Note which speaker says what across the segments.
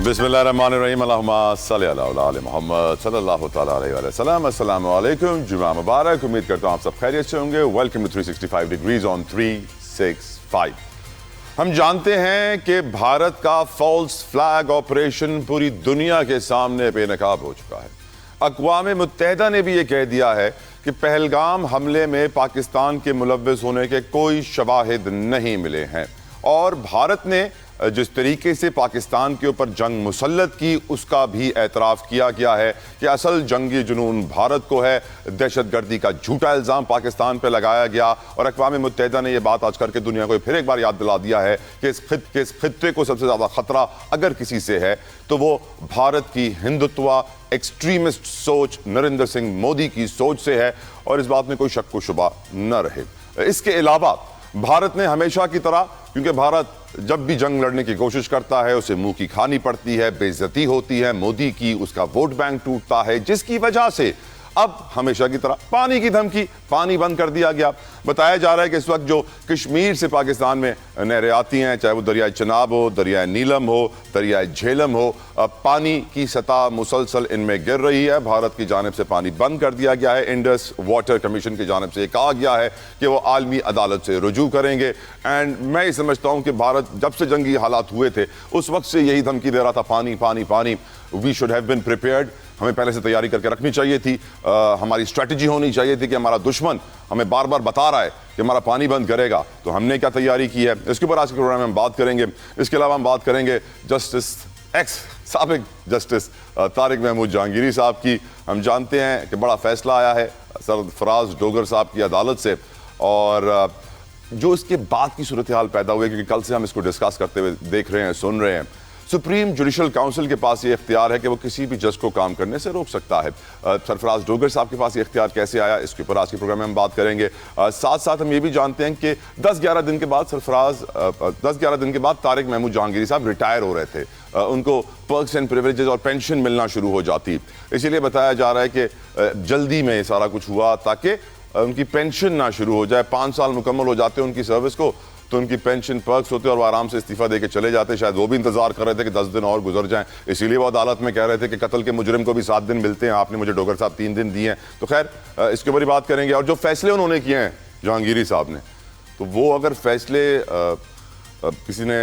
Speaker 1: बिस्मिल्लाहिर्रहमानिर्रहीम अल्लाहुम्मा सल्ली अला मोहम्मद सल्लल्लाहु तआला अलैहि वसल्लम। अस्सलामु अलैकुम, जुमा मुबारक। उम्मीद करता हूँ आप सब खैरियत से होंगे। Welcome to 365 degrees on 365। हम जानते हैं कि भारत का फॉल्स फ्लैग ऑपरेशन पूरी दुनिया के सामने बेनकाब हो चुका है। अक़वाम मुत्तहिदा ने भी ये कह दिया है कि पहलगाम हमले में पाकिस्तान के मुलव्वस होने के कोई शवाहिद नहीं मिले हैं, और भारत ने जिस तरीके से पाकिस्तान के ऊपर जंग मुसल्लत की उसका भी एतराफ़ किया गया है कि असल जंगी जुनून भारत को है। दहशतगर्दी का झूठा इल्ज़ाम पाकिस्तान पर लगाया गया, और अक़वाम मुत्तहिदा ने यह बात आज करके दुनिया को फिर एक बार याद दिला दिया है कि इस खित्ते को सबसे ज़्यादा ख़तरा अगर किसी से है तो वो भारत की हिंदुत्व एक्सट्रीमिस्ट सोच नरेंद्र सिंह मोदी की सोच से है, और इस बात में कोई शक व शुबा न रहे। इसके अलावा भारत ने हमेशा की तरह, क्योंकि भारत जब भी जंग लड़ने की कोशिश करता है उसे मुंह की खानी पड़ती है, बेइज्जती होती है मोदी की, उसका वोट बैंक टूटता है, जिसकी वजह से अब हमेशा की तरह पानी की धमकी, पानी बंद कर दिया गया। बताया जा रहा है कि इस वक्त जो कश्मीर से पाकिस्तान में नहरें आती हैं, चाहे वो दरियाए चनाब हो, दरियाए नीलम हो, दरियाए झेलम हो, पानी की सतह मुसलसल इनमें गिर रही है। भारत की जानिब से पानी बंद कर दिया गया है। इंडस वाटर कमीशन की जानिब से कहा गया है कि वो आलमी अदालत से रुजू करेंगे। एंड मैं ये समझता हूँ कि भारत जब से जंगी हालात हुए थे उस वक्त से यही धमकी दे रहा था, पानी पानी पानी। We should have been prepared, हमें पहले से तैयारी करके रखनी चाहिए थी। हमारी स्ट्रेटजी होनी चाहिए थी कि हमारा दुश्मन हमें बार बार बता रहा है कि हमारा पानी बंद करेगा, तो हमने क्या तैयारी की है, इसके ऊपर आज के प्रोग्राम में हम बात करेंगे। इसके अलावा हम बात करेंगे जस्टिस साबिक जस्टिस तारिक महमूद जहांगीरी साहब की। हम जानते हैं कि बड़ा फैसला आया है सरफराज डोगर साहब की अदालत से, और जो इसके बाद की सूरत हाल पैदा हुई, क्योंकि कल से हम इसको डिस्कस करते हुए देख रहे हैं, सुन रहे हैं। सुप्रीम जुडिशल काउंसिल के पास ये इख्तियार है कि वो किसी भी जज को काम करने से रोक सकता है। सरफराज डोगर साहब के पास ये इख्तियार कैसे आया, इसके ऊपर आज के प्रोग्राम में हम बात करेंगे। साथ साथ हम ये भी जानते हैं कि 10-11 दिन के बाद 10-11 दिन के बाद तारिक महमूद जहांगीरी साहब रिटायर हो रहे थे। उनको पर्क्स एंड प्रिविलेजेस और पेंशन मिलना शुरू हो जाती, इसीलिए बताया जा रहा है कि जल्दी में ये सारा कुछ हुआ ताकि उनकी पेंशन ना शुरू हो जाए। 5 साल मुकम्मल हो जाते हैं उनकी सर्विस को, तो उनकी पेंशन पर्क्स होते और वो आराम से इस्तीफा देके चले जाते। शायद वो भी इंतजार कर रहे थे कि 10 दिन और गुजर जाएं, इसीलिए वो अदालत में कह रहे थे कि कत्ल के मुजरिम को भी 7 दिन मिलते हैं, आपने मुझे डोगर साहब 3 दिन दिए हैं। तो खैर इसके ऊपर ही बात करेंगे। और जो फैसले उन्होंने किए हैं जहांगीरी साहब ने, तो वो अगर फैसले किसी ने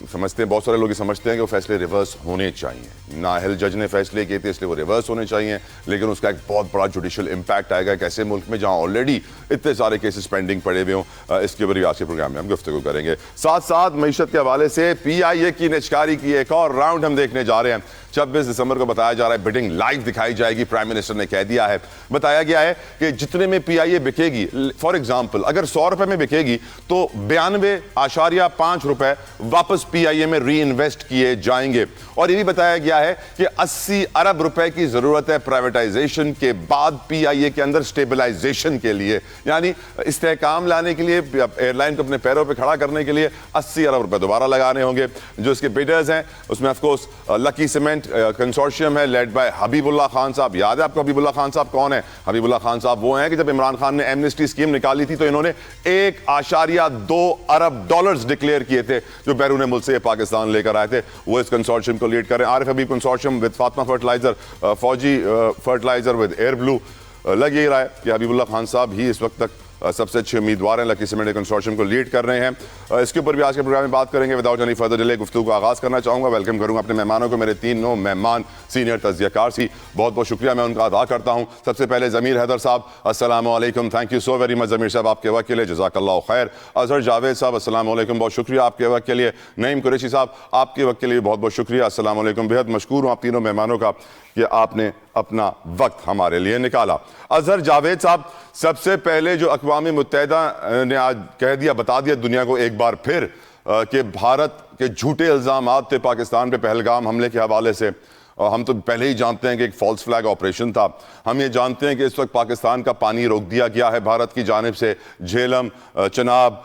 Speaker 1: समझते हैं, बहुत सारे लोग समझते हैं कि वो फैसले रिवर्स होने चाहिए। नाअहल जज ने फैसले किए थे इसलिए वो रिवर्स होने चाहिए, लेकिन उसका एक बहुत बड़ा जुडिशल इम्पैक्ट आएगा एक ऐसे मुल्क में जहां ऑलरेडी इतने सारे केसेस पेंडिंग पड़े हुए हों। इसके ऊपर आज के प्रोग्राम में हम गुफ्तगू करेंगे। साथ साथ मईशत के हवाले से PIA की निचकारी की एक और राउंड हम देखने जा रहे हैं। 26 दिसंबर को बताया जा रहा है बिडिंग लाइव दिखाई जाएगी, प्राइम मिनिस्टर ने कह दिया है। बताया गया है कि जितने में PIA बिकेगी, फॉर एग्जाम्पल अगर 100 रुपए में बिकेगी तो 92.5 रुपए वापस PIA में री इन्वेस्ट किए जाएंगे। और ये भी बताया गया है कि 80 अरब रुपए की जरूरत है प्राइवेटाइजेशन के बाद PIA के अंदर स्टेबलाइजेशन के लिए, यानी इस्तेहकाम लाने के लिए, एयरलाइन को अपने पैरों पे खड़ा करने के लिए 80 अरब रुपए दोबारा लगाने होंगे। जो इसके बिडर्स हैं उसमें ऑफकोर्स लकी सीमेंट कंसोर्शियम है, लेड बाय हबीबुल्लाह खान साहब। याद है आपको हबीबुल्लाह खान साहब कौन है? हबीबुल्लाह खान साहब वो हैं कि जब इमरान खान ने एमनेस्टी स्कीम निकाली थी तो इन्होंने $1.2 अरब डिक्लेयर किए थे जो बैरून मुल्क से पाकिस्तान लेकर आए थे। वो इस कंसोर्शियम को लीड कर रहे हैं। आरिफ हबीब कंसोर्शियम विद फातिमा फर्टिलाइजर, फौजी फर्टिलाइजर विद एयर ब्लू। लग यही रहा है कि हबीबुल्लाह खान साहब ही इस वक्त तक सबसे अच्छे उम्मीदवार हैं, लकी सीमेंट कंसोर्शियम को लीड कर रहे हैं। इसके ऊपर भी आज के प्रोग्राम में बात करेंगे। विदाउट एनी फर्दर डिले गुफ्तगू का आगाज़ करना चाहूँगा। वेलकम करूँगा अपने मेहमानों को, मेरे 3 मेहमान सीनियर तज़कियाकार सी, बहुत बहुत शुक्रिया मैं उनका अदा करता हूँ। सबसे पहले ज़मीर हैदर साहब, अस्सलाम वालेकुम, thank you so very much Zameer साहब आपके वक्त के लिए, जज़ाकल्लाह खैर। अज़हर जावेद साहब, अस्सलाम वालेकुम, बहुत शुक्रिया आपके वक्त के लिए। नईम कुरैशी साहब, आपके वक्त के लिए बहुत बहुत शुक्रिया, अस्सलाम वालेकुम। बेहद मशकूर हूँ आप तीनों मेहमानों का कि आपने अपना वक्त हमारे लिए निकाला। अज़हर जावेद साहब, सबसे पहले जो अक़वाम मुत्तहिदा ने आज कह दिया, बता दिया दुनिया को एक बार फिर कि भारत के झूठे इल्ज़ामात थे पाकिस्तान पे पहलगाम हमले के हवाले से, और हम तो पहले ही जानते हैं कि एक फॉल्स फ्लैग ऑपरेशन था। हम ये जानते हैं कि इस वक्त पाकिस्तान का पानी रोक दिया गया है भारत की जानिब से। झेलम, चनाब,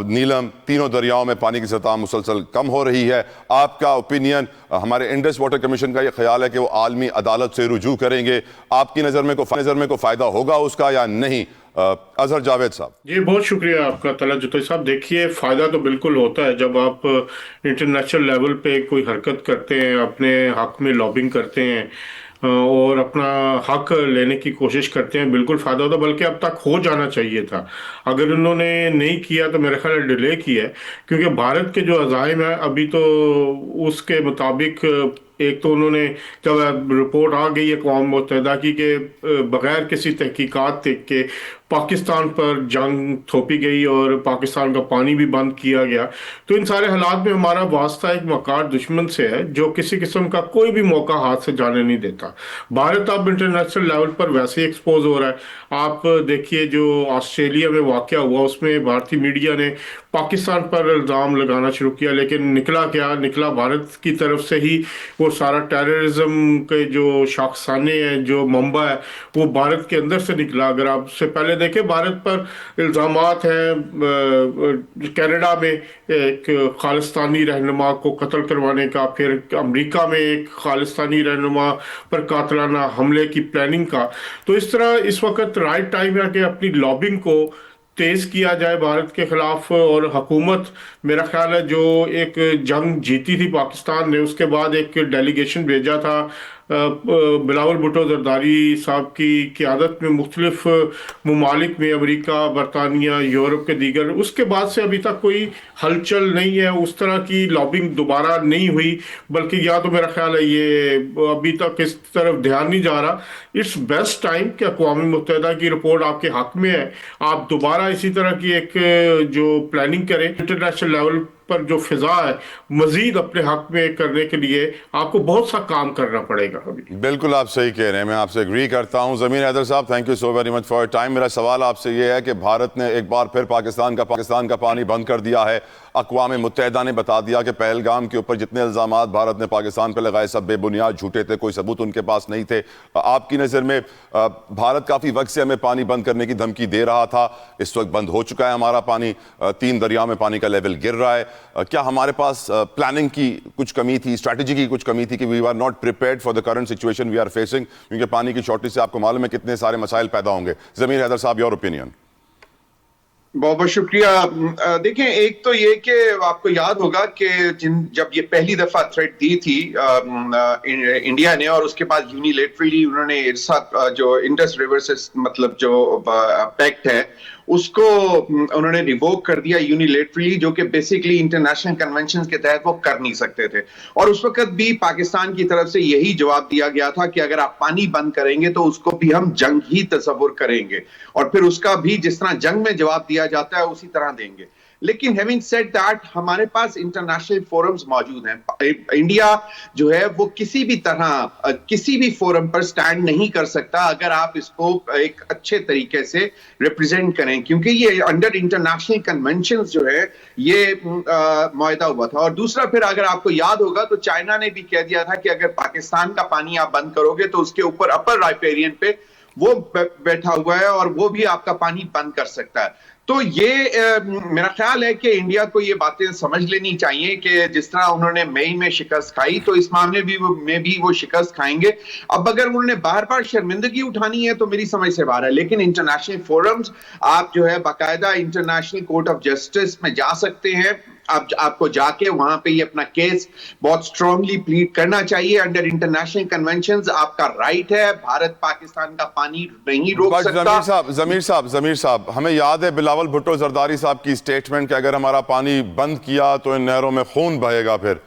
Speaker 1: नीलम, तीनों दरियाओं में पानी की सतह मुसलसल कम हो रही है। आपका ओपिनियन, हमारे इंडस वाटर कमीशन का ये ख्याल है कि वो आलमी अदालत से रुजू करेंगे, आपकी नज़र में को फ़ायदा होगा उसका या नहीं? अजहर जावेद साहब।
Speaker 2: जी बहुत शुक्रिया आपका तलत जुतई साहब। देखिए, फायदा तो बिल्कुल होता है जब आप इंटरनेशनल लेवल पे कोई हरकत करते हैं, अपने हक में लॉबिंग करते हैं और अपना हक लेने की कोशिश करते हैं, बिल्कुल फायदा होता है। बल्कि अब तक हो जाना चाहिए था। अगर उन्होंने नहीं किया तो मेरा ख्याल डिले किया है, क्योंकि भारत के जो अज़ाइम है अभी तो उसके मुताबिक एक तो उन्होंने, जब रिपोर्ट आ गई है अक़वाम मुत्तहिदा की के बगैर किसी तहकीकात के पाकिस्तान पर जंग थोपी गई और पाकिस्तान का पानी भी बंद किया गया, तो इन सारे हालात में हमारा वास्ता एक मकार दुश्मन से है जो किसी किस्म का कोई भी मौका हाथ से जाने नहीं देता। भारत अब इंटरनेशनल लेवल पर वैसे ही एक्सपोज हो रहा है। आप देखिए, जो ऑस्ट्रेलिया में वाकया हुआ उसमें भारतीय मीडिया ने पाकिस्तान पर इल्ज़ाम लगाना शुरू किया, लेकिन निकला क्या निकला, भारत की तरफ से ही वो सारा टेररिज्म के जो शाखसाने हैं, जो मंबा है, वो भारत के अंदर से निकला। अगर आप उससे पहले देखें, भारत पर इल्ज़ामात हैं कनाडा में एक खालिस्तानी रहनुमा को कत्ल करवाने का, फिर अमेरिका में एक खालिस्तानी रहनुमा पर कातलाना हमले की प्लानिंग का। तो इस तरह इस वक्त राइट टाइम है कि अपनी लॉबिंग को तेज किया जाए भारत के खिलाफ। और हुकूमत, मेरा ख्याल है, जो एक जंग जीती थी पाकिस्तान ने, उसके बाद एक डेलीगेशन भेजा था बिलावल भुट्टो जरदारी साहब की क़यादत में मुख्तलिफ ममालिक में, अमेरिका, बरतानिया, यूरोप के दीगर, उसके बाद से अभी तक कोई हलचल नहीं है, उस तरह की लॉबिंग दोबारा नहीं हुई। बल्कि या तो मेरा ख्याल है ये अभी तक इस तरफ ध्यान नहीं जा रहा। इट्स बेस्ट टाइम कि अक़वाम मुत्तहिदा की रिपोर्ट आपके हक में है, आप दोबारा इसी तरह की एक जो प्लानिंग करें इंटरनेशनल लेवल पर, जो फिजा है मजीद अपने हक में करने के लिए आपको बहुत सा काम करना पड़ेगा अभी।
Speaker 1: बिल्कुल आप सही कह रहे हैं, मैं आपसे एग्री करता हूं। ज़मीर हैदर साहब, thank you so very much for your time. मेरा सवाल आपसे ये है कि भारत ने एक बार फिर पाकिस्तान का पानी बंद कर दिया है। अक़वाम मुत्तहिदा ने बता दिया कि पहलगाम के ऊपर जितने इल्ज़ामात भारत ने पाकिस्तान पर लगाए सब बेबुनियाद झूठे थे, कोई सबूत उनके पास नहीं थे। आपकी नज़र में भारत काफ़ी वक्त से हमें पानी बंद करने की धमकी दे रहा था, इस वक्त बंद हो चुका है हमारा पानी, 3 दरियाओं में पानी का लेवल गिर रहा है। क्या हमारे पास प्लानिंग की कुछ कमी थी, स्ट्रैटेजी की कुछ कमी थी कि we are not prepared for the current situation we are facing? क्योंकि पानी की शॉर्टेज से आपको मालूम है कितने सारे मसाइल पैदा होंगे। ज़मीर हैदर साहब, योर ओपिनियन।
Speaker 3: बहुत बहुत शुक्रिया। देखें, एक तो ये कि आपको याद होगा कि जब ये पहली दफा थ्रेट दी थी इंडिया ने, और उसके बाद यूनिलेटरली उन्होंने जो इंडस रिवर से मतलब जो पैक्ट है उसको उन्होंने रिवोक कर दिया यूनिलेटरली, जो कि बेसिकली इंटरनेशनल कन्वेंशन के तहत वो कर नहीं सकते थे। और उस वक्त भी पाकिस्तान की तरफ से यही जवाब दिया गया था कि अगर आप पानी बंद करेंगे तो उसको भी हम जंग ही तस्वुर करेंगे, और फिर उसका भी जिस तरह जंग में जवाब दिया जाता है उसी तरह देंगे। लेकिन हैविंग सेड दैट, हमारे पास इंटरनेशनल फोरम्स मौजूद हैं। इंडिया जो है वो किसी भी तरह किसी भी फोरम पर स्टैंड नहीं कर सकता अगर आप इसको एक अच्छे तरीके से रिप्रेजेंट करें, क्योंकि ये अंडर इंटरनेशनल कन्वेंशंस जो है ये मुआहदा हुआ था। और दूसरा, फिर अगर आपको याद होगा तो चाइना ने भी कह दिया था कि अगर पाकिस्तान का पानी आप बंद करोगे तो उसके ऊपर अपर राइपेरियन पे वो बैठा हुआ है और वो भी आपका पानी बंद कर सकता है। तो ये मेरा ख्याल है कि इंडिया को ये बातें समझ लेनी चाहिए कि जिस तरह उन्होंने मई में शिकस्त खाई तो इस मामले में भी वो शिकस्त खाएंगे। अब अगर उन्होंने बार बार शर्मिंदगी उठानी है तो मेरी समझ से बाहर है, लेकिन इंटरनेशनल फोरम्स आप जो है बाकायदा इंटरनेशनल कोर्ट ऑफ जस्टिस में जा सकते हैं। आपको जाके वहां पे ये अपना केस बहुत स्ट्रांगली प्लीड करना चाहिए। अंडर इंटरनेशनल कन्वेंशंस आपका राइट है, भारत पाकिस्तान का पानी नहीं रोक सकता।
Speaker 1: जमीर साहब, हमें याद है बिलावल भुट्टो जरदारी साहब की स्टेटमेंट कि अगर हमारा पानी बंद किया तो इन नहरों में खून बहेगा। फिर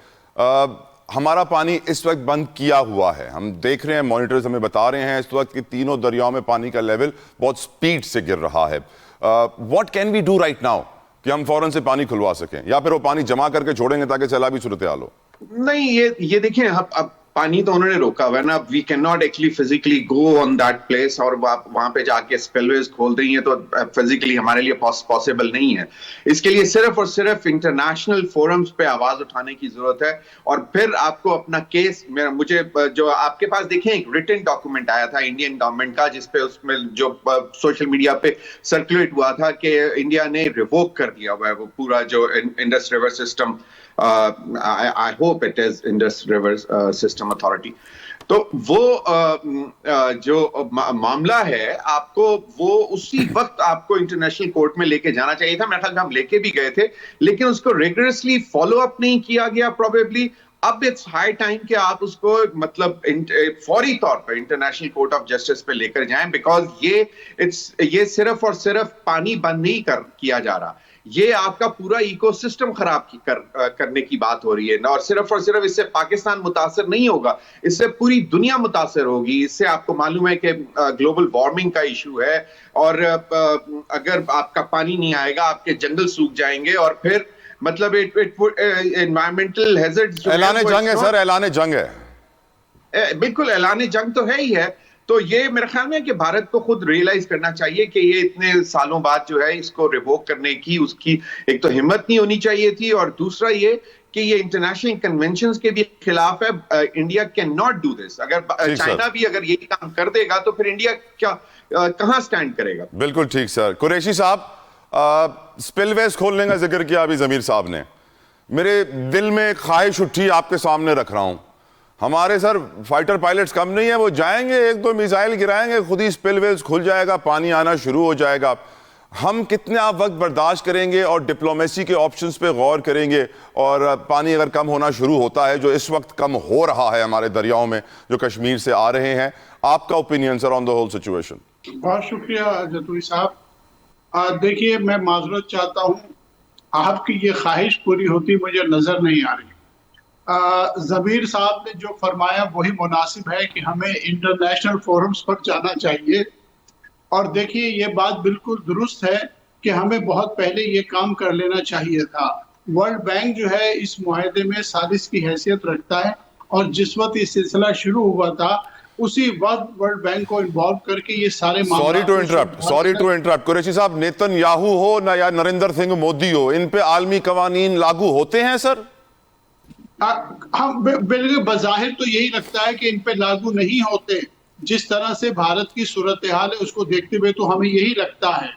Speaker 1: हमारा पानी इस वक्त बंद किया हुआ है, हम देख रहे हैं, मॉनिटर्स हमें बता रहे हैं इस वक्त कि तीनों दरियाओं में पानी का लेवल बहुत स्पीड से गिर रहा है। What can we do right now कि हम फौरन से पानी खुलवा सकें, या फिर वो पानी जमा करके छोड़ेंगे ताकि सैलाबी सूरत हाल हो?
Speaker 3: नहीं, ये देखिए, अब पानी तो उन्होंने रोका हुआ है ना। We can not actually physically go on that place, और वहां पे जाके स्पिलवेज खोल रही है तो फिजिकली हमारे लिए पॉसिबल नहीं है। इसके लिए सिर्फ और सिर्फ इंटरनेशनल फोरम्स पे आवाज उठाने की जरूरत है। और फिर आपको अपना केस, मुझे जो आपके पास देखें एक रिटन डॉक्यूमेंट आया था इंडियन गवर्नमेंट का, जिसपे उसमें जो सोशल मीडिया पे सर्कुलेट हुआ था कि इंडिया ने रिवोक कर दिया हुआ है वो पूरा जो Indus river system I hope it is Indus river system authority. तो वो जो मामला है, आपको वो उसी वक्त आपको इंटरनेशनल कोर्ट में लेके जाना चाहिए था। मेरे ख्याल में हम लेके भी गए थे, लेकिन उसको रिगरसली फॉलो अप नहीं किया गया प्रोबेबली। अब इट्स हाई टाइम कि आप उसको मतलब फौरी तौर पर इंटरनेशनल कोर्ट ऑफ जस्टिस पे लेकर जाएं, बिकॉज ये सिर्फ और सिर्फ पानी बंद नहीं किया जा रहा, ये आपका पूरा इकोसिस्टम खराब करने की बात हो रही है। और सिर्फ इससे पाकिस्तान मुतासर नहीं होगा, इससे पूरी दुनिया मुतासर होगी। इससे आपको मालूम है कि ग्लोबल वार्मिंग का इशू है, और अगर आपका पानी नहीं आएगा, आपके जंगल सूख जाएंगे, और फिर मतलब एनवायरमेंटल हैजर्ड्स।
Speaker 1: ऐलान जंग है सर, ऐलान जंग है।
Speaker 3: बिल्कुल ऐलान जंग तो है ही है। तो ये मेरे ख्याल में कि भारत को खुद रियलाइज करना चाहिए कि ये इतने सालों बाद जो है इसको रिवोक करने की उसकी एक तो हिम्मत नहीं होनी चाहिए थी, और दूसरा ये कि ये इंटरनेशनल कन्वेंशंस के भी खिलाफ है। India can not do this. अगर चाइना भी अगर यही काम कर देगा तो फिर इंडिया क्या कहां स्टैंड करेगा?
Speaker 1: बिल्कुल ठीक सर। कुरैशी साहब, स्पिलवेज खोलने का जिक्र किया अभी जमीर साहब ने, मेरे दिल में ख्वाहिश उठी, आपके सामने रख रहा हूं। हमारे सर फाइटर पायलट्स कम नहीं है, वो जाएंगे, एक दो मिसाइल गिराएंगे, खुद ही स्पिलवेज खुल जाएगा, पानी आना शुरू हो जाएगा। हम कितना वक्त बर्दाश्त करेंगे और डिप्लोमेसी के ऑप्शंस पे गौर करेंगे? और पानी अगर कम होना शुरू होता है, जो इस वक्त कम हो रहा है हमारे दरियाओं में जो कश्मीर से आ रहे हैं, आपका opinion sir on the whole situation?
Speaker 4: बहुत शुक्रिया जतोई साहब। देखिए, मैं माजरत चाहता हूँ, आपकी ये ख्वाहिश पूरी होती मुझे नजर नहीं आ रही। जमीर साहब ने जो फरमाया वही मुनासिब है कि हमें इंटरनेशनल फोरम्स पर जाना चाहिए। और देखिए, ये बात बिल्कुल दुरुस्त है कि हमें बहुत पहले ये काम कर लेना चाहिए था। वर्ल्ड बैंक जो है इस मुआहदे में सालिस की हैसियत रखता है, और जिस वक्त ये सिलसिला शुरू हुआ था उसी वक्त वर्ल्ड बैंक को इन्वॉल्व करके ये सारे
Speaker 1: सॉरी टू इंटरप्ट कुरैशी साहब, नेतन्याहू हो ना या नरेंद्र सिंह मोदी हो, इन पे आलमी कवानीन लागू होते हैं सर?
Speaker 4: हम बिल्कुल बज़ाहिर तो यही लगता है कि इन पे लागू नहीं होते। जिस तरह से भारत की सूरत हाल है उसको देखते हुए तो हमें यही लगता है।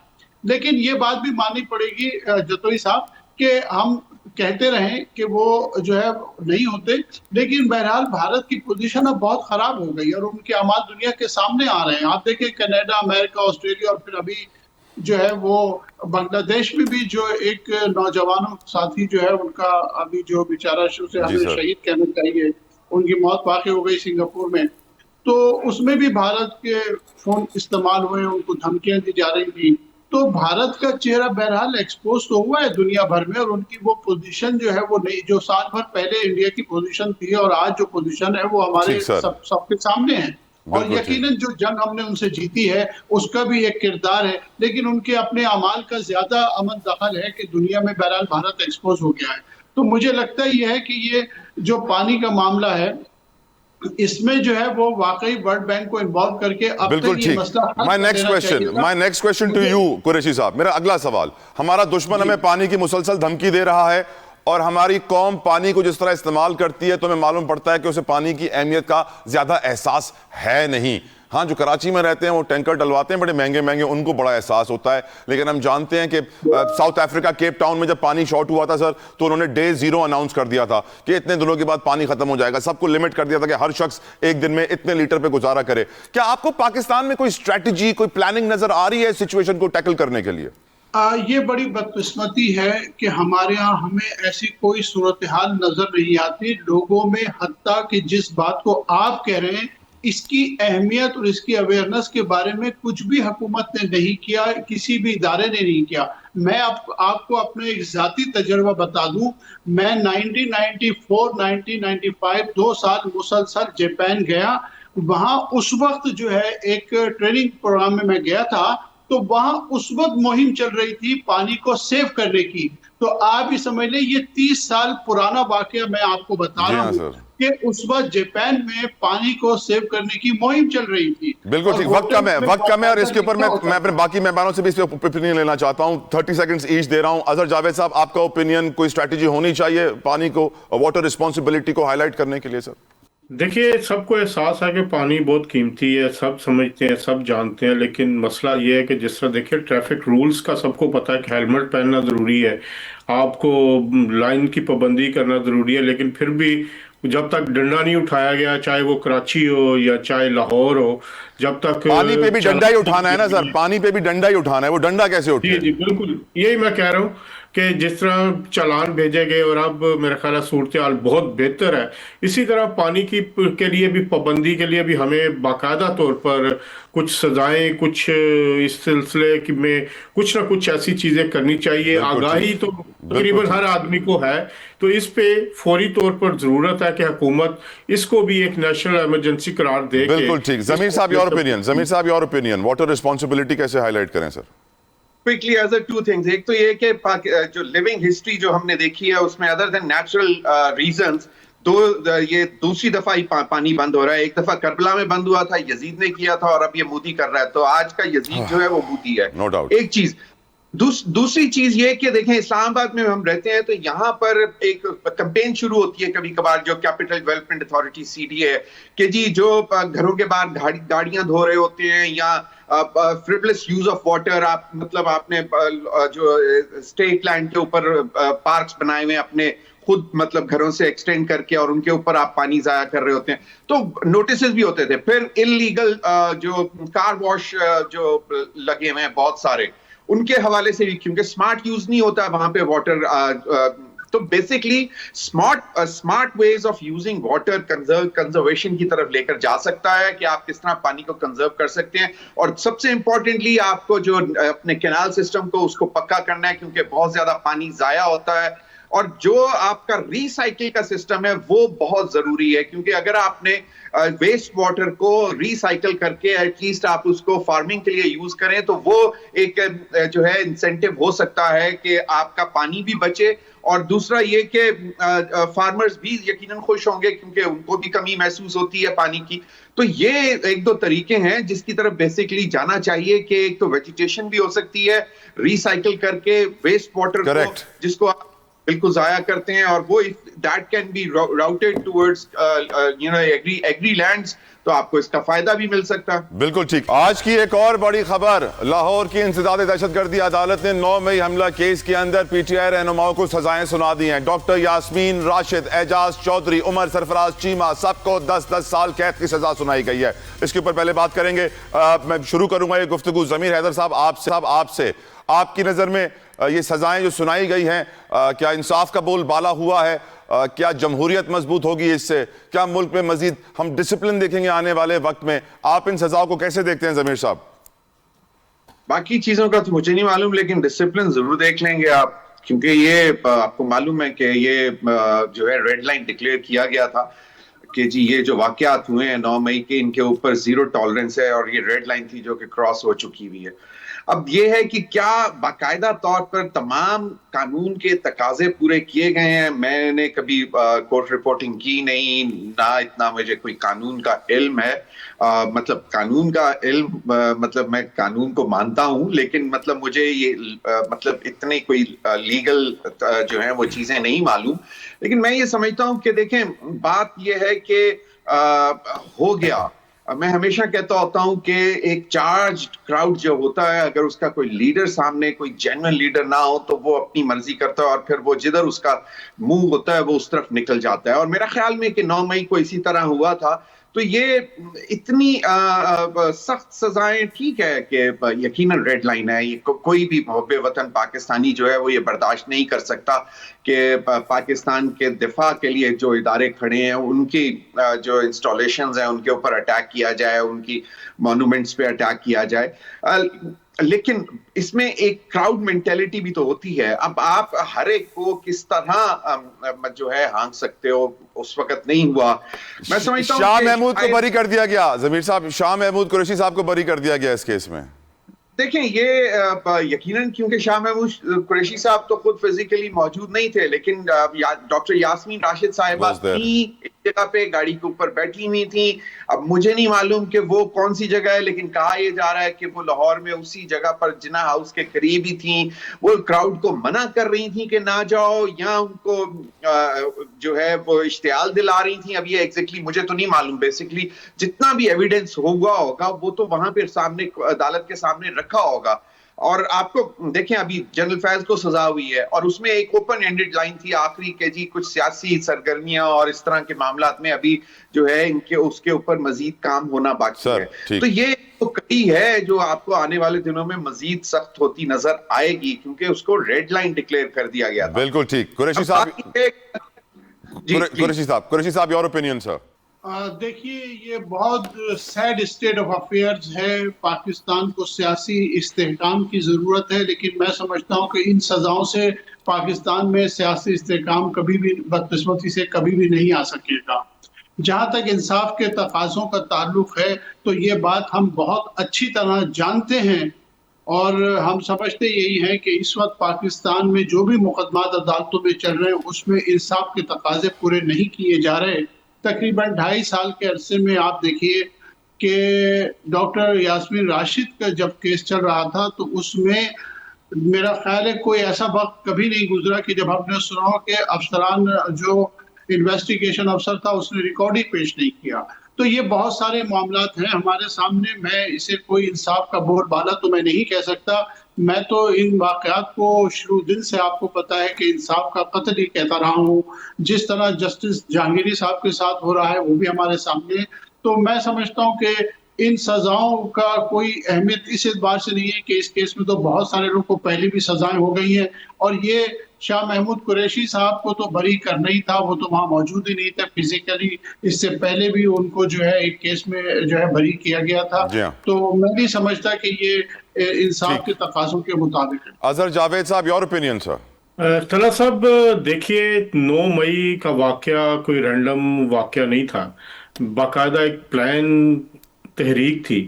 Speaker 4: लेकिन ये बात भी माननी पड़ेगी जतोई साहब कि हम कहते रहें कि वो जो है नहीं होते, लेकिन बहरहाल भारत की पोजीशन अब बहुत खराब हो गई और उनके अमाल दुनिया के सामने आ रहे हैं। आप देखें, कनाडा, अमेरिका, ऑस्ट्रेलिया और फिर अभी जो है वो बांग्लादेश में भी जो एक नौजवानों साथी जो है उनका अभी जो बेचारा उसे हमें शहीद कहना चाहिए, उनकी मौत वाक़ई हो गई सिंगापुर में। तो उसमें भी भारत के फोन इस्तेमाल हुए, उनको धमकियां दी जा रही थी। तो भारत का चेहरा बहरहाल एक्सपोज तो हुआ है दुनिया भर में, और उनकी वो पोजीशन जो है वो नहीं, जो साल भर पहले इंडिया की पोजीशन थी और आज जो पोजीशन है वो हमारे सबके सामने है। और यकीनन जो जंग हमने उनसे जीती है उसका भी एक किरदार है, लेकिन उनके अपने अमाल का ज्यादा अमन दखल है कि दुनिया में बहरहाल भारत एक्सपोज हो गया है। तो मुझे लगता ही है कि ये जो पानी का मामला है इसमें जो है वो वाकई वर्ल्ड बैंक को इन्वॉल्व करके अब तक ये मसला
Speaker 1: my next question to you Qureshi साहब, मेरा अगला सवाल, हमारा दुश्मन हमें पानी की मुसलसल धमकी दे रहा है और हमारी कौम पानी को जिस तरह इस्तेमाल करती है तो हमें मालूम पड़ता है कि उसे पानी की अहमियत का ज्यादा एहसास है नहीं। हाँ, जो कराची में रहते हैं वो टैंकर डलवाते हैं बड़े महंगे महंगे, उनको बड़ा एहसास होता है। लेकिन हम जानते हैं कि साउथ अफ्रीका केप टाउन में जब पानी शॉर्ट हुआ था सर, तो उन्होंने डे जीरो अनाउंस कर दिया था कि इतने दिनों के बाद पानी खत्म हो जाएगा। सबको लिमिट कर दिया था कि हर शख्स एक दिन में इतने लीटर पे गुजारा करे। क्या आपको पाकिस्तान में कोई स्ट्रैटेजी, कोई प्लानिंग नजर आ रही है सिचुएशन को टैकल करने के लिए?
Speaker 4: ये बड़ी बदकिस्मती है कि हमारे यहाँ हमें ऐसी कोई सूरत हाल नजर नहीं आती लोगों में, हत्ता कि जिस बात को आप कह रहे हैं इसकी अहमियत और इसकी अवेयरनेस के बारे में कुछ भी हुकूमत ने नहीं किया, किसी भी इदारे ने नहीं किया। मैं आपको अपना एक जाती तजर्बा बता दूं, मैं 1994, 1995 2 साल मुसलसल जापान गया। वहां उस वक्त जो है एक ट्रेनिंग प्रोग्राम में मैं गया था, तो वहां उस वक्त मुहिम चल रही थी पानी को सेव करने की। तो आप ही समझ लें, ये 30 साल पुराना वाकया मैं आपको बता रहा हूँ कि उस वक्त जापान में पानी को सेव करने की मुहिम चल रही थी।
Speaker 1: बिल्कुल ठीक, वक्त कम है और इसके ऊपर मैं अपने बाकी मेहमानों से भी इस पे ओपिनियन लेना चाहता हूं। 30 सेकंड्स ईच दे रहा हूं। अजहर जावेद साहब, आपका ओपिनियन, कोई स्ट्रेटजी होनी चाहिए पानी को, वाटर रिस्पॉन्सिबिलिटी को हाईलाइट करने के लिए? सर
Speaker 2: देखिए, सबको एहसास है कि पानी बहुत कीमती है, सब समझते हैं, सब जानते हैं, लेकिन मसला ये है कि जिस तरह देखिए ट्रैफिक रूल्स का सबको पता है कि हेलमेट पहनना ज़रूरी है, आपको लाइन की पाबंदी करना ज़रूरी है, लेकिन फिर भी जब तक डंडा नहीं उठाया गया, चाहे वो कराची हो या चाहे लाहौर हो, जब तक
Speaker 1: पानी पे भी डंडा ही
Speaker 2: चालान
Speaker 1: उठाना है ना सर,
Speaker 2: नहीं।
Speaker 1: पानी पे भी डंडा ही उठाना है, वो डंडा कैसे
Speaker 2: जी
Speaker 1: उठे?
Speaker 2: जी बिल्कुल, यही मैं कह रहा हूँ कि जिस तरह चालान भेजे गए और अब मेरा ख्याल है सूरत हाल बहुत बेहतर है, इसी तरह पानी की के लिए भी पाबंदी के लिए भी हमें बाकायदा तौर पर कुछ सजाएं, कुछ इस सिलसिले में कुछ ना कुछ ऐसी चीजें करनी चाहिए।
Speaker 1: बिल्कुल ठीक,
Speaker 2: आगाही तो
Speaker 1: बिल्कुल
Speaker 2: तकरीबन हर
Speaker 1: ठीक।
Speaker 2: आदमी को है, तो इस पे फौरी तौर पर जरूरत है कि हुकूमत इसको भी एक नेशनल इमरजेंसी करार दे के
Speaker 1: बिल्कुल ठीक। जमीर
Speaker 2: इसको
Speaker 1: साहब योर ओपिनियन, जमीर साहब योर ओपिनियन, वाटर रिस्पॉन्सिबिलिटी कैसे हाईलाइट करें sir?
Speaker 3: Quickly as a two things, एक तो ये कि जो लिविंग हिस्ट्री जो हमने देखी है उसमें अदर देन नेचुरल रीजंस ये दूसरी दफा ही पानी बंद हो रहा है। एक दफा करबला में बंद हुआ था, यजीद ने किया था, और अब ये मोदी कर रहा है, तो आज का यजीद जो है वो मोदी है।
Speaker 1: No doubt.
Speaker 3: एक चीज। दूसरी चीज ये कि देखें, इस्लामाबाद में हम रहते हैं तो यहाँ पर एक कैंपेन शुरू होती है कभी कभार, जो कैपिटल डेवलपमेंट अथॉरिटी सीडीए, कि जी जो घरों के बाहर गाड़ियां धो रहे होते हैं या फ्रिवलेस यूज ऑफ वाटर, आप मतलब आपने जो स्टेट लैंड के ऊपर पार्क्स बनाए हुए अपने खुद, मतलब घरों से एक्सटेंड करके, और उनके ऊपर आप पानी जाया कर रहे होते हैं, तो नोटिस भी होते थे। फिर इलीगल जो कार वॉश जो लगे हुए हैं बहुत सारे, उनके हवाले से भी, क्योंकि स्मार्ट यूज नहीं होता वहां पे वाटर। तो basically smart ways of using water conservation की तरफ लेकर जा सकता है कि आप किस तरह पानी को कंजर्व कर सकते हैं। और सबसे इंपॉर्टेंटली आपको जो अपने कैनाल सिस्टम को उसको पक्का करना है, क्योंकि बहुत ज्यादा पानी जाया होता है। और जो आपका रिसाइकिल का सिस्टम है वो बहुत जरूरी है, क्योंकि अगर आपने वेस्ट वाटर को रिसाइकिल करके एटलीस्ट आप उसको फार्मिंग के लिए यूज करें, तो वो एक जो है इंसेंटिव हो सकता है कि आपका पानी भी बचे, और दूसरा ये कि फार्मर्स भी यकीनन खुश होंगे, क्योंकि उनको भी कमी महसूस होती है पानी की। तो ये एक दो तरीके हैं जिसकी तरफ बेसिकली जाना चाहिए, कि एक तो वेजिटेशन भी हो सकती है रिसाइकिल करके वेस्ट वाटर को, जिसको आप बिल्कुल जाया करते हैं, और वो that can be routed towards agri lands, तो आपको इसका फायदा भी मिल सकता है।
Speaker 1: बिल्कुल ठीक। आज की एक और बड़ी खबर, लाहौर की इंसदाद दहशतगर्दी अदालत ने 9 मई हमला केस के अंदर पीटीआई रहनुमाओं को सजाएं सुना दी हैं। डॉक्टर यास्मीन राशिद, एजाज चौधरी, उमर सरफराज चीमा, सबको 10-10 साल कैद की सजा सुनाई गई है। इसके ऊपर पहले बात करेंगे, मैं शुरू करूंगा ये गुफ्तगू जमीर हैदर साहब आपसे। आपकी नजर में ये सजाएं जो सुनाई गई हैं, क्या इंसाफ का बोलबाला हुआ है? क्या जमहूरियत मजबूत होगी इससे? क्या मुल्क में मजीद हम डिसिप्लिन देखेंगे आने वाले वक्त में? आप इन सजाओं को कैसे देखते हैं जमीर साहब?
Speaker 3: बाकी चीजों का तो मुझे नहीं मालूम, लेकिन डिसिप्लिन जरूर देख लेंगे आप, क्योंकि ये आपको मालूम है कि ये जो है रेड लाइन डिक्लेयर किया गया था कि जी ये जो वाकयात हुए हैं 9 मई के, इनके ऊपर जीरो टॉलरेंस है, और ये रेड लाइन थी जो कि क्रॉस हो चुकी हुई है। अब ये है कि क्या बाकायदा तौर पर तमाम कानून के तकाजे पूरे किए गए हैं? मैंने कभी कोर्ट रिपोर्टिंग की नहीं, ना इतना मुझे कोई कानून का इल्म है। मतलब कानून का इल्म, मतलब मैं कानून को मानता हूं, लेकिन मतलब मुझे ये मतलब इतने कोई लीगल जो है वो चीजें नहीं मालूम। लेकिन मैं ये समझता हूं कि देखें, बात ये है कि हो गया। मैं हमेशा कहता होता हूं कि एक चार्ज क्राउड जो होता है, अगर उसका कोई लीडर सामने, कोई जेन्युइन लीडर ना हो, तो वो अपनी मर्जी करता है, और फिर वो जिधर उसका मुंह होता है वो उस तरफ निकल जाता है। और मेरा ख्याल में कि 9 मई को इसी तरह हुआ था। तो ये इतनी सख्त सजाएं ठीक है कि यकीनन रेड लाइन है, ये कोई भी मुहब्बे वतन पाकिस्तानी जो है वो ये बर्दाश्त नहीं कर सकता कि पाकिस्तान के दिफा के लिए जो इदारे खड़े हैं उनकी जो इंस्टॉलेशंस हैं उनके ऊपर अटैक किया जाए, उनकी मॉन्यूमेंट्स पे अटैक किया जाए। लेकिन इसमें एक क्राउड मेंटेलिटी भी तो होती है। अब आप हर एक को किस तरह जो है हाँक सकते हो, उस वक्त नहीं हुआ। मैं समझता हूं
Speaker 1: शाह महमूद को बरी कर दिया गया जमीर साहब, शाह महमूद कुरैशी साहब को बरी कर दिया गया इस केस में।
Speaker 3: देखें, ये यकीनन, क्योंकि शाह महमूद कुरैशी साहब तो खुद फिजिकली मौजूद नहीं थे, लेकिन डॉक्टर यास्मीन राशिद साहिबा जगह पे गाड़ी के ऊपर बैठी हुई थी। अब मुझे नहीं मालूम कि वो कौन सी जगह है, लेकिन कहा यह जा रहा है कि वो लाहौर में उसी जगह पर जिन्ना हाउस के करीब ही थी। वो क्राउड को मना कर रही थी कि ना जाओ, या उनको जो है वो इश्तियाल दिला रही थी। अब ये एग्जैक्टली मुझे तो नहीं मालूम। बेसिकली जितना भी एविडेंस होगा वो तो वहां पे सामने अदालत के सामने रखा होगा। और आपको देखें, अभी जनरल फैज को सजा हुई है और उसमें एक ओपन एंडेड लाइन थी आखिरी के जी कुछ सियासी सरगर्मियां और इस तरह के मामलात में अभी जो है इनके उसके ऊपर मजीद काम होना बाकी है। तो ये तो कड़ी है जो आपको आने वाले दिनों में मजीद सख्त होती नजर आएगी, क्योंकि उसको रेड लाइन डिक्लेयर कर दिया गया था।
Speaker 1: बिल्कुल ठीक। कुरैशी साहब, योर ओपिनियन सर।
Speaker 4: देखिए, ये बहुत सैड स्टेट ऑफ अफेयर्स है। पाकिस्तान को सियासी इस्तेहकाम की ज़रूरत है, लेकिन मैं समझता हूँ कि इन सज़ाओं से पाकिस्तान में सियासी इस्तेहकाम कभी भी बदकिस्मती से कभी भी नहीं आ सकेगा। जहाँ तक इंसाफ के तकाज़ों का ताल्लुक है तो ये बात हम बहुत अच्छी तरह जानते हैं और हम समझते यही है कि इस वक्त पाकिस्तान में जो भी मुकदमात अदालतों में चल रहे हैं उसमें इंसाफ के तकाजे पूरे नहीं किए जा रहे। तकरीबन 2.5 साल के अरसे में आप देखिए कि डॉक्टर यास्मीन राशिद का जब केस चल रहा था तो उसमें मेरा ख्याल है कोई ऐसा वक्त कभी नहीं गुजरा कि जब हमने सुना हो कि अफसरान जो इन्वेस्टिगेशन अफसर था उसने रिकॉर्ड ही पेश नहीं किया। तो ये बहुत सारे मामलात हैं हमारे सामने। मैं इसे कोई इंसाफ का बोलबाला तो मैं नहीं कह सकता। मैं तो इन वाकयात को शुरू दिन से आपको पता है कि इंसाफ का कत्ल ही कहता रहा हूँ। जिस तरह जस्टिस जहांगीरी साहब के साथ हो रहा है वो भी हमारे सामने है। तो मैं समझता हूँ कि इन सजाओं का कोई अहमियत इस एतबार से नहीं है कि इस केस में तो बहुत सारे लोग को पहले भी सजाएं हो गई हैं और ये शाह महमूद कुरैशी साहब को तो बरी करना ही था, वो तो वहां मौजूद ही नहीं थे फिजिकली। इससे पहले भी उनको जो है एक केस में जो है बरी किया गया था। तो मैं नहीं समझता कि ये इंसाफ के तकाज़ों के मुताबिक है।
Speaker 1: अजहर जावेद साहब, योर ओपिनियन सर।
Speaker 2: तला साहब, देखिए 9 मई का वाकया कोई रैंडम वाकया नहीं था। बाकायदा एक प्लान तहरीक थी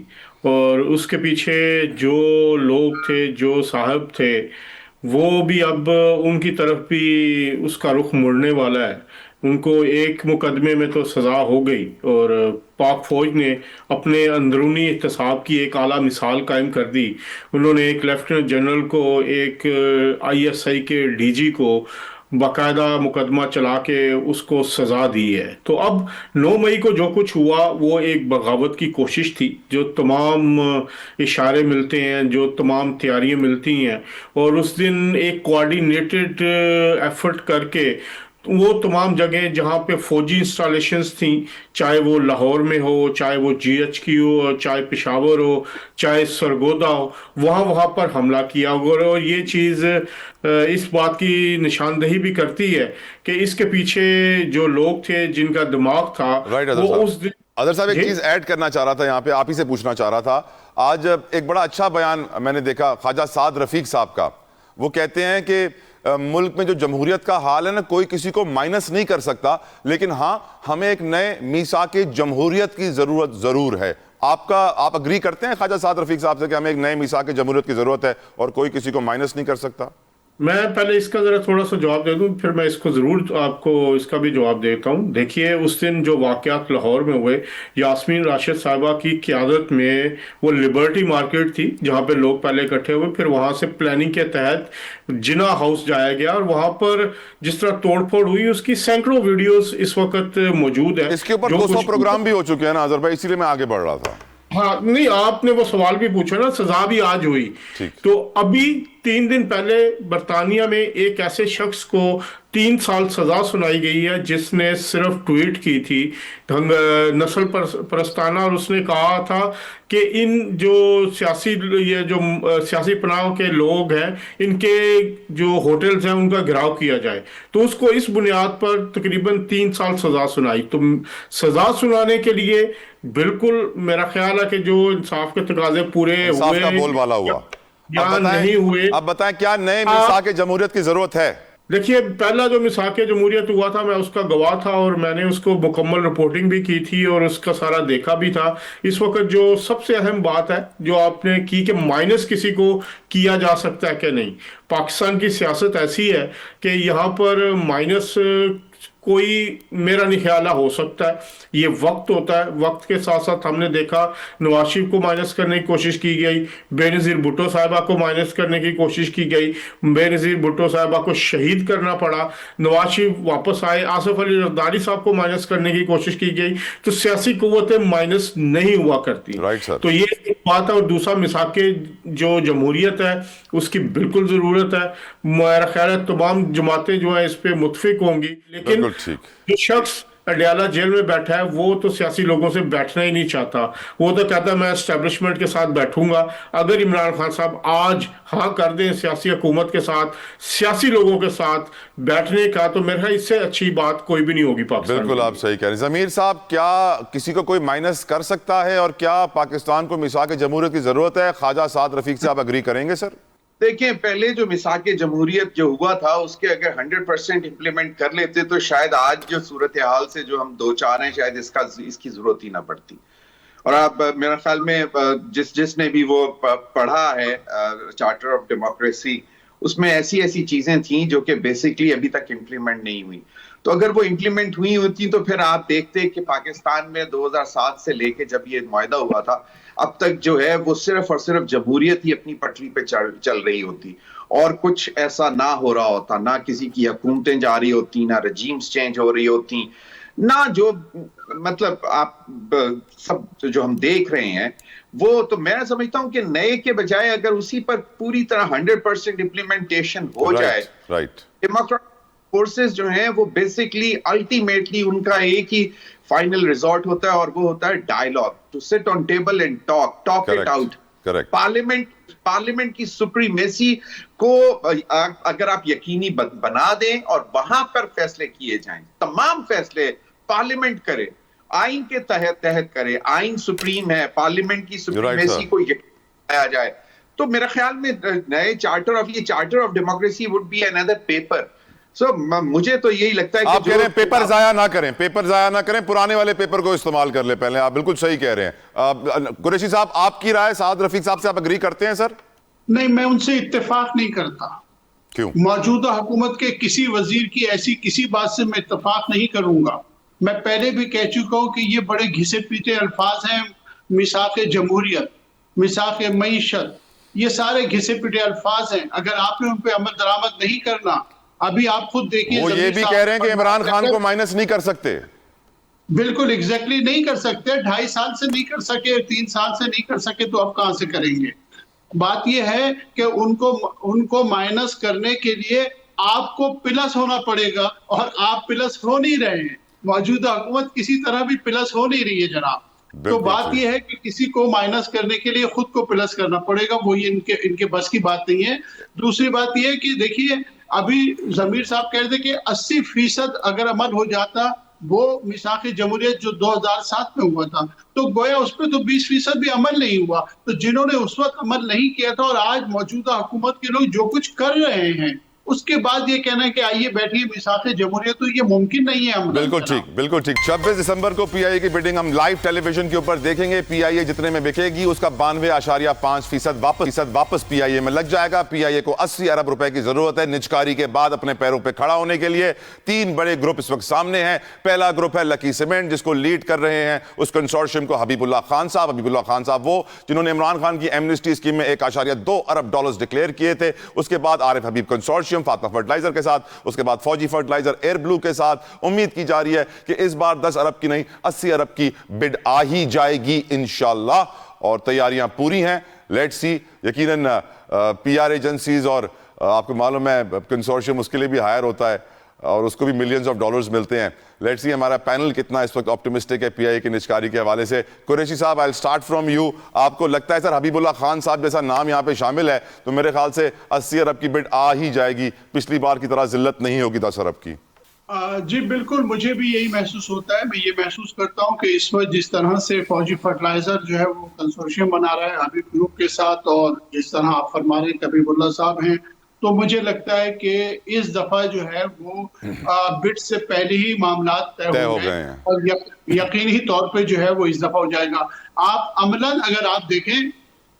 Speaker 2: और उसके पीछे जो लोग थे, जो साहब थे, वो भी अब उनकी तरफ भी उसका रुख मुड़ने वाला है। उनको एक मुकदमे में तो सज़ा हो गई और पाक फौज ने अपने अंदरूनी एहतसाब की एक आला मिसाल कायम कर दी। उन्होंने एक लेफ्टिनेंट जनरल को, एक ISI के DG को बाकायदा मुकदमा चला के उसको सज़ा दी है। तो अब 9 मई को जो कुछ हुआ वो एक बगावत की कोशिश थी। जो तमाम इशारे मिलते हैं, जो तमाम तैयारियां मिलती हैं और उस दिन एक कोऑर्डिनेटेड एफर्ट करके वो तमाम जगह जहाँ पे फौजी इंस्टॉलेशंस थी, चाहे वो लाहौर में हो, चाहे वो GHQ हो, चाहे पेशावर हो, चाहे सरगोदा हो, वहाँ पर हमला किया। और ये चीज़ इस बात की निशानदही भी करती है कि इसके पीछे जो लोग थे, जिनका दिमाग था, वो उस दिन।
Speaker 1: अदर साहब, एक चीज ऐड करना चाह रहा था यहाँ पे, आप ही से पूछना चाह रहा था। आज एक बड़ा अच्छा बयान मैंने देखा ख्वाजा साद रफीक साहब का। वो कहते हैं कि मुल्क में जो जमहूरियत का हाल है ना, कोई किसी को माइनस नहीं कर सकता, लेकिन हाँ, हमें एक नए मीसाके जमहूरियत की जरूरत जरूर है। आप अग्री करते हैं ख्वाजा साद रफीक साहब से कि हमें एक नए मीसाके जमहूरियत की जरूरत है और कोई किसी को माइनस नहीं कर सकता?
Speaker 2: मैं पहले इसका जरा थोड़ा सा जवाब दे दूं, फिर मैं इसको जरूर आपको इसका भी जवाब देता हूं। देखिए, उस दिन जो वाकयात लाहौर में हुए, यास्मीन राशिद साहिबा की क़यादत में वो लिबर्टी मार्केट थी जहां पे लोग पहले इकट्ठे हुए, फिर वहां से प्लानिंग के तहत जिना हाउस जाया गया और वहां पर जिस तरह तोड़फोड़ हुई उसकी सैकड़ों वीडियोस इस वक्त मौजूद है।
Speaker 1: इसके ऊपर 200 प्रोग्राम भी हो चुके हैं ना अजहर भाई, इसीलिए मैं आगे बढ़ रहा था।
Speaker 2: हाँ, नहीं, आपने वो सवाल भी पूछा ना, सजा भी आज हुई। तो अभी 3 दिन पहले बरतानिया में एक ऐसे शख्स को 3 साल सजा सुनाई गई है जिसने सिर्फ ट्वीट की थी नस्ल परस्ताना, और उसने कहा था कि इन जो सियासी पनाह के लोग हैं, इनके जो होटल्स हैं उनका घेराव किया जाए। तो उसको इस बुनियाद पर तकरीबन 3 साल सजा सुनाई। तो सजा सुनाने के लिए बिल्कुल मेरा ख्याल है कि जो इंसाफ के तकाजे पूरे हुए
Speaker 1: का बोलबाला हुआ
Speaker 2: या नहीं हुए।
Speaker 1: अब बताएं, क्या नए मिसाके जमहूरियत की जरूरत है?
Speaker 2: देखिए, पहला जो मिसाके जमहूरियत हुआ था, मैं उसका गवाह था और मैंने उसको मुकम्मल रिपोर्टिंग भी की थी और उसका सारा देखा भी था। इस वक्त जो सबसे अहम बात है जो आपने की कि माइनस किसी को किया जा सकता है कि नहीं, पाकिस्तान की सियासत ऐसी है कि यहाँ पर माइनस कोई मेरा नहीं ख्याल हो सकता है। ये वक्त होता है, वक्त के साथ साथ हमने देखा नवाज शरीफ को माइनस करने की कोशिश की गई, बेनज़ीर भुट्टो साहिबा को माइनस करने की कोशिश की गई, बेनज़ीर भुट्टो साहिबा को शहीद करना पड़ा, नवाज शरीफ वापस आए, आसिफ अली जरदारी साहब को माइनस करने की कोशिश की गई। तो सियासी कुव्वतें माइनस नहीं हुआ करती।
Speaker 1: Right sir.
Speaker 2: तो ये एक बात है। और दूसरा, मिसाक के जो जमहूरियत है उसकी बिल्कुल जरूरत है। मेरा ख्याल है तमाम जमातें जो है इस पे मुत्फिक होंगी, लेकिन
Speaker 1: बिल्कुल ठीक।
Speaker 2: जो शख्स अडयाला जेल में बैठा है वो तो सियासी लोगों से बैठना ही नहीं चाहता। वो तो कहता है मैं एस्टेब्लिशमेंट के साथ बैठूंगा। अगर इमरान खान साहब आज हाँ कर दें सियासी हुकूमत के साथ, सियासी लोगों के साथ बैठने का, तो मेरे ख्याल इससे अच्छी बात कोई भी नहीं होगी पाकिस्तान।
Speaker 1: बिल्कुल आप सही कह रहे हैं। ज़मीर साहब, क्या किसी को कोई माइनस कर सकता है और क्या पाकिस्तान को मिसाक जमहूरियत की जरूरत है? ख्वाजा साद रफीक से आप अग्री करेंगे सर?
Speaker 3: देखिए, पहले जो मिसाक जमहूरियत जो हुआ था उसके अगर 100% इम्प्लीमेंट कर लेते तो शायद आज जो सूरत हाल से जो हम दो चार हैं शायद इसकी जरूरत ही ना पड़ती। और आप मेरे ख्याल में जिसने भी वो पढ़ा है चार्टर ऑफ डेमोक्रेसी, उसमें ऐसी ऐसी चीजें थी जो कि बेसिकली अभी तक इम्प्लीमेंट नहीं हुई। तो अगर वो इम्प्लीमेंट हुई होती तो फिर आप देखते कि पाकिस्तान में 2007 से लेके जब ये मुआहदा हुआ था अब तक जो है वो सिर्फ और सिर्फ जमहूरियत ही अपनी पटरी पे चल रही होती और कुछ ऐसा ना हो रहा होता, ना किसी की हुकूमतें जा रही होती, ना रजीम्स चेंज हो रही होती, ना जो मतलब आप सब जो हम देख रहे हैं वो। तो मैं समझता हूं कि नए के बजाय अगर उसी पर पूरी तरह 100% इम्प्लीमेंटेशन हो जाए, डेमोक्रेटिक फोर्सेस जो हैं वो बेसिकली अल्टीमेटली उनका एक ही फाइनल रिजॉर्ट होता है और वो होता है dialogue, to sit on table and talk it out. Parliament की सुप्रीमेसी को अगर आप यकीनी बना दें और वहां पर फैसले किए जाएं, तमाम फैसले पार्लियामेंट करे, आइन के तहत करे, आइन सुप्रीम है, पार्लियामेंट की सुप्रीमेसी को आया जाए, तो मेरे ख्याल में नए charter of democracy would be another paper. मुझे तो यही लगता है कि
Speaker 1: आप कह रहे हैं पेपर जाया ना करें, पुराने वाले पेपर को इस्तेमाल कर ले पहले। आप बिल्कुल सही कह रहे हैं। कुरैशी साहब, आपकी राय साद रफीक साहब से आप अग्री करते हैं सर?
Speaker 4: नहीं, मैं उनसे इत्तेफाक नहीं करता।
Speaker 1: क्यों? मौजूदा
Speaker 4: हुकूमत के किसी वजीर की ऐसी किसी बात से मैं इत्तेफाक नहीं करूंगा। मैं पहले भी कह चुका हूं कि ये बड़े घिसे पीटे अल्फाज हैं। मिसाक जमहूरियत, मिसाक मईशत, ये सारे घिसे पीटे अल्फाज हैं। अगर आपने उन पर अमल दरामद नहीं करना, अभी आप खुद देखिए,
Speaker 1: वो ये भी कह रहे हैं कि इमरान खान को माइनस नहीं कर सकते।
Speaker 4: बिल्कुल एग्जैक्टली नहीं कर सकते। 2.5 साल से नहीं कर सके, 3 साल से नहीं कर सके, तो अब कहां से करेंगे? बात यह है कि उनको माइनस करने के लिए आपको प्लस होना पड़ेगा और आप प्लस हो नहीं रहे हैं। मौजूदा हुकूमत किसी तरह भी प्लस हो नहीं रही है जनाब। तो बात यह है कि किसी को माइनस करने के लिए खुद को प्लस करना पड़ेगा, वो इनके बस की बात नहीं है। दूसरी बात यह है कि देखिए, अभी जमीर साहब कह रहे थे कि 80% अगर अमल हो जाता वो मिसाक जमहूरियत जो 2007 में हुआ था, तो गोया उस पर तो 20% भी अमल नहीं हुआ। तो जिन्होंने उस वक्त अमल नहीं किया था और आज मौजूदा हुकूमत के लोग जो कुछ कर रहे हैं, उसके बाद ये कहना है कि आइए बैठिए मिसाक जमहूरियत, तो ये मुमकिन नहीं है।
Speaker 1: बिल्कुल ठीक। 26 दिसंबर को पीआईए की बिडिंग हम लाइव टेलीविजन के ऊपर देखेंगे। पीआईए जितने में बिकेगी उसका 92.5% वापस पीआईए में लग जाएगा। पीआईए को 80 अरब रुपए की जरूरत है निजकारी के बाद अपने पैरों पर खड़ा होने के लिए। 3 बड़े ग्रुप इस वक्त सामने हैं। पहला ग्रुप है लकी सीमेंट, जिसको लीड कर रहे हैं उस कंसोर्शियम को हबीबुल्लाह खान साहब, वो जिन्होंने इमरान खान की एमनेस्टी स्कीम में $1.2 अरब डिक्लेयर किए थे। उसके बाद आरिफ हबीब कंसोर्शियम फातिमा फर्टिलाइजर के साथ, उसके बाद फौजी फर्टिलाइजर एयर ब्लू के साथ। उम्मीद की जा रही है कि इस बार 10 अरब की नहीं 80 अरब की बिड आ ही जाएगी इंशाल्लाह, और तैयारियां पूरी हैं। Let's see. यकीनन पीआर एजेंसीज और आपको मालूम है कंसोर्शियम उसके लिए भी हायर होता है और उसको भी मिलियंस ऑफ डॉलर्स मिलते हैं। लेट्स सी हमारा पैनल कितना इस वक्त ऑप्टिमिस्टिक है पीआईए की निजकारी के हवाले से। कुरैशी साहब, I will start from you. आपको लगता है सर हबीबुल्लाह खान साहब जैसा नाम यहाँ पे शामिल है तो मेरे ख्याल से 80 अरब की बिड आ ही जाएगी, पिछली बार की तरह जिल्लत नहीं होगी 10 अरब की?
Speaker 4: जी बिल्कुल, मुझे भी यही महसूस होता है। मैं ये महसूस करता हूँ कि इस वक्त जिस तरह से फौजी फर्टिलाइजर जो है वो कंसोर्शियम बना रहा है हबीब ग्रुप के साथ, और जिस तरह आप फरमा रहे हैं हबीबुल्लाह साहब हैं, तो मुझे लगता है कि इस दफा जो है वो बिड से पहले ही मामला तय हो गए हैं और यकीनी तौर पे जो है वो इस दफा हो जाएगा। आप अमलन अगर आप देखें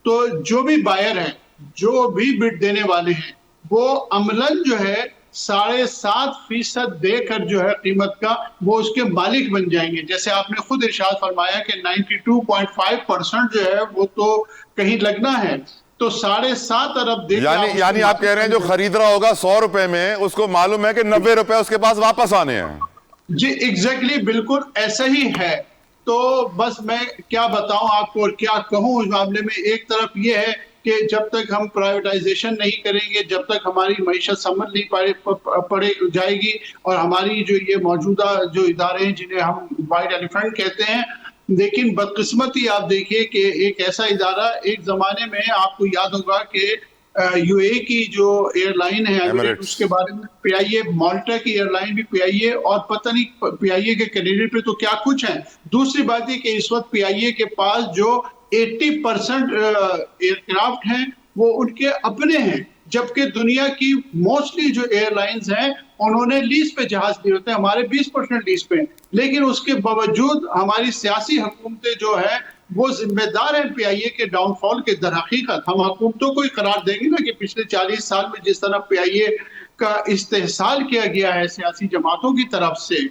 Speaker 4: तो जो भी बायर है, जो भी बिड देने वाले हैं, वो अमलन जो है 7.5% देकर जो है कीमत का वो उसके मालिक बन जाएंगे। जैसे आपने खुद इरशाद फरमाया कि 92.5% जो है वो तो कहीं लगना है, तो 7.5 अरब दे
Speaker 1: यानी आप कह रहे हैं जो खरीद रहा होगा 100 रुपए में, उसको मालूम है कि 90 रुपए उसके पास वापस आने हैं।
Speaker 4: जी एग्जैक्टली, बिल्कुल ऐसा ही है। तो बस मैं क्या बताऊं आपको और क्या कहूं इस मामले में। एक तरफ ये है कि जब तक हम प्राइवेटाइजेशन नहीं करेंगे, जब तक हमारी मईशत समझ नहीं पड़े जाएगी, और हमारी जो ये मौजूदा जो इदारे हैं जिन्हें हम वाइट एलिफेंट कहते हैं, लेकिन बदकिस्मती आप देखिए कि एक ऐसा इदारा, एक जमाने में आपको याद होगा कि यूएई की जो एयरलाइन है एमिरेट्स, उसके बारे में पीआईए, माल्टा की एयरलाइन भी पीआईए, और पता नहीं पीआईए के कैंडिडेट पे तो क्या कुछ है। दूसरी बात है कि इस वक्त पीआईए के पास जो 80% एयरक्राफ्ट हैं वो उनके अपने हैं, जबकि दुनिया की मोस्टली जो एयरलाइंस हैं उन्होंने लीज पे जहाज लिए होते हैं, हमारे 20% लीज पे। लेकिन उसके बावजूद हमारी सियासी हुकूमतें जो है वो जिम्मेदार है पीआईए के डाउनफॉल के। दरहकीकत हम हुकूमतों को ही करार देंगे ना कि पिछले 40 साल में जिस तरह पीआईए का इस्तेहसाल किया गया है सियासी जमातों की तरफ से,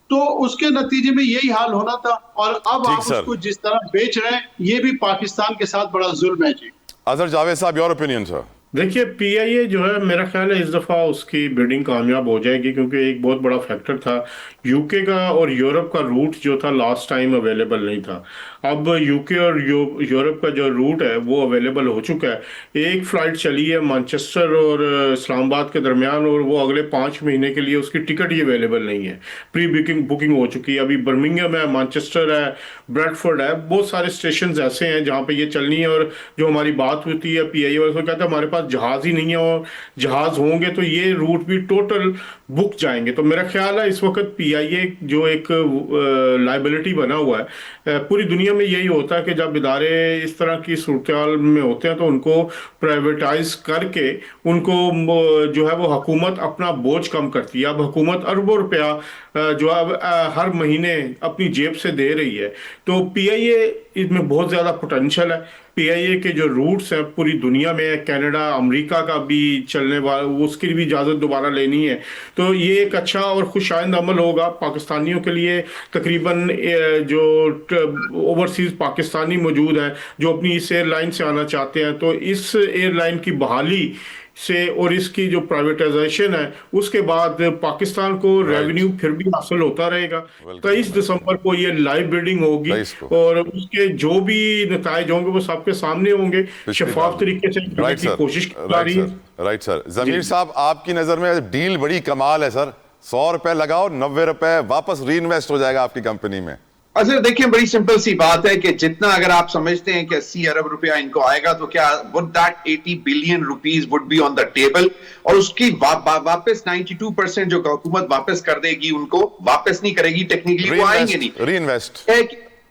Speaker 4: तो उसके नतीजे में यही हाल होना था। और अब आप उसको जिस तरह बेच रहे हैं, ये भी पाकिस्तान के साथ बड़ा जुल्म है। जी
Speaker 1: अजहर जावेद साहब, योर ओपिनियन सर।
Speaker 2: देखिए, पीआईए जो है मेरा ख्याल है इस दफ़ा उसकी बिडिंग कामयाब हो जाएगी, क्योंकि एक बहुत बड़ा फैक्टर था यूके का और यूरोप का रूट जो था लास्ट टाइम अवेलेबल नहीं था। अब यूके और यूरोप का जो रूट है वो अवेलेबल हो चुका है। एक फ़्लाइट चली है मैनचेस्टर और इस्लामाबाद के दरमियान, और वो अगले 5 महीने के लिए उसकी टिकट ही अवेलेबल नहीं है। प्री बुकिंग हो चुकी है। अभी बर्मिंघम है, मैनचेस्टर है, ब्रैडफोर्ड है, बहुत सारे स्टेशन ऐसे हैं जहाँ पे ये चलनी है। और जो हमारी बात होती है पीआईए वाले, कहते हैं हमारे पास जहाज ही नहीं है, और जहाज होंगे तो ये रूट भी टोटल बुक जाएंगे। तो मेरा ख्याल है इस वक्त पीआईए जो एक लाइबिलिटी बना हुआ है, पूरी दुनिया में यही होता है कि जब इदारे इस तरह की सूरत में होते हैं तो उनको प्राइवेटाइज करके उनको जो है वो हुकूमत अपना बोझ कम करती है। अब हुकूमत अरबों रुपया जो अब हर महीने अपनी जेब से दे रही है। तो पीआईए इसमें बहुत ज़्यादा पोटेंशियल है। पीआईए के जो रूट्स हैं पूरी दुनिया में, कनाडा, अमेरिका का भी चलने वाला, उसकी भी इजाज़त दोबारा लेनी है। तो ये एक अच्छा और खुशाइंद अमल होगा पाकिस्तानियों के लिए। तकरीबन जो ओवरसीज़ पाकिस्तानी मौजूद हैं जो अपनी इस एयरलाइन से आना चाहते हैं, तो इस एयरलाइन की बहाली से और इसकी जो प्राइवेटाइजेशन है उसके बाद पाकिस्तान को रेवेन्यू फिर भी हासिल होता रहेगा। 23 दिसंबर को ये लाइव बिडिंग होगी और उसके जो भी नताइज होंगे वो सबके सामने होंगे, शफाफ तरीके से करने की कोशिश की जा रही है।
Speaker 1: Right sir. जमीर साहब, आपकी नजर में डील बड़ी कमाल है सर। 100 रुपए लगाओ, 90 रुपए वापस री इन्वेस्ट हो जाएगा आपकी कंपनी में।
Speaker 3: अच्छा देखिए, बड़ी सिंपल सी बात है कि जितना अगर आप समझते हैं कि 80 अरब रुपया इनको आएगा, तो क्या would that 80 billion rupees would be on the table, और उसकी वापस 92% जो हुकूमत वापस कर देगी, उनको वापस नहीं करेगी, टेक्निकली वो आएंगे नहीं।
Speaker 1: री invest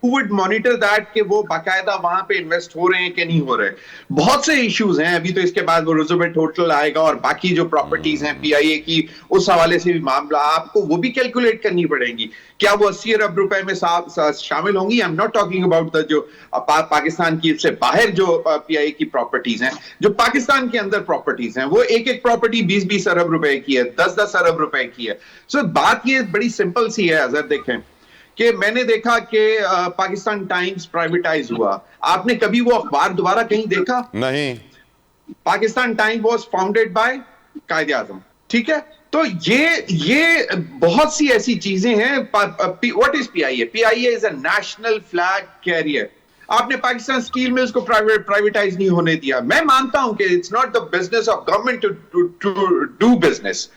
Speaker 3: Who would monitor that कि वो बाकायदा वहां पे इन्वेस्ट हो रहे हैं कि नहीं हो रहे। बहुत से इश्यूज हैं अभी। तो इसके बाद वो रिजर्व होटल आएगा और बाकी जो प्रॉपर्टीज हैं पीआईए की, उस हवाले से भी मामला आपको वो भी कैलकुलेट करनी पड़ेगी। क्या वो 80 अरब रुपए में शामिल होंगी? I am not talking about the जो पाकिस्तान की से बाहर जो पीआईए की प्रॉपर्टीज हैं, जो पाकिस्तान के अंदर प्रॉपर्टीज हैं, वो एक एक प्रॉपर्टी 20-20 अरब रुपए की है, 10-10 अरब रुपए की है। सो बात ये बड़ी सिंपल सी है। अगर देखें कि मैंने देखा कि पाकिस्तान टाइम्स प्राइवेटाइज हुआ, आपने कभी वो अखबार दोबारा कहीं देखा?
Speaker 1: नहीं।
Speaker 3: Pakistan times was founded by कायदे आजम, ठीक है? तो ये बहुत सी ऐसी चीजें हैं। What is PIA? PIA is a national flag carrier. आपने पाकिस्तान स्टील मिल्स को प्राइवेटाइज नहीं होने दिया। मैं मानता हूं कि it's not the business of government to do business,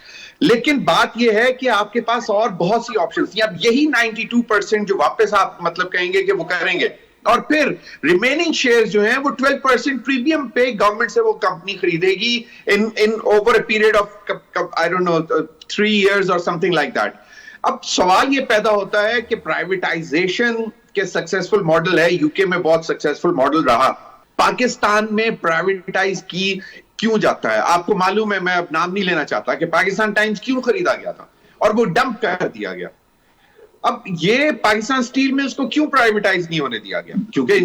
Speaker 3: लेकिन बात यह है कि आपके पास और बहुत सी ऑप्शंस हैं। अब यही 92% जो वापस आप मतलब कहेंगे कि वो करेंगे, और फिर रिमेनिंग शेयर्स जो हैं वो 12% प्रीमियम पे गवर्नमेंट से वो कंपनी खरीदेगी इन over a period of I don't know 3 years और समथिंग लाइक दैट। अब सवाल ये पैदा होता है कि प्राइवेटाइजेशन के सक्सेसफुल मॉडल है, यूके में बहुत सक्सेसफुल मॉडल रहा, पाकिस्तान में प्राइवेटाइज की क्यों जाता है? आपको मालूम है, मैं अब नाम नहीं लेना चाहता, कि पाकिस्तान टाइम्स क्यों खरीदा गया था और वो डंप कर दिया गया। अब ये पाकिस्तान स्टील में उसको क्यों प्राइवेटाइज नहीं होने दिया गया? क्योंकि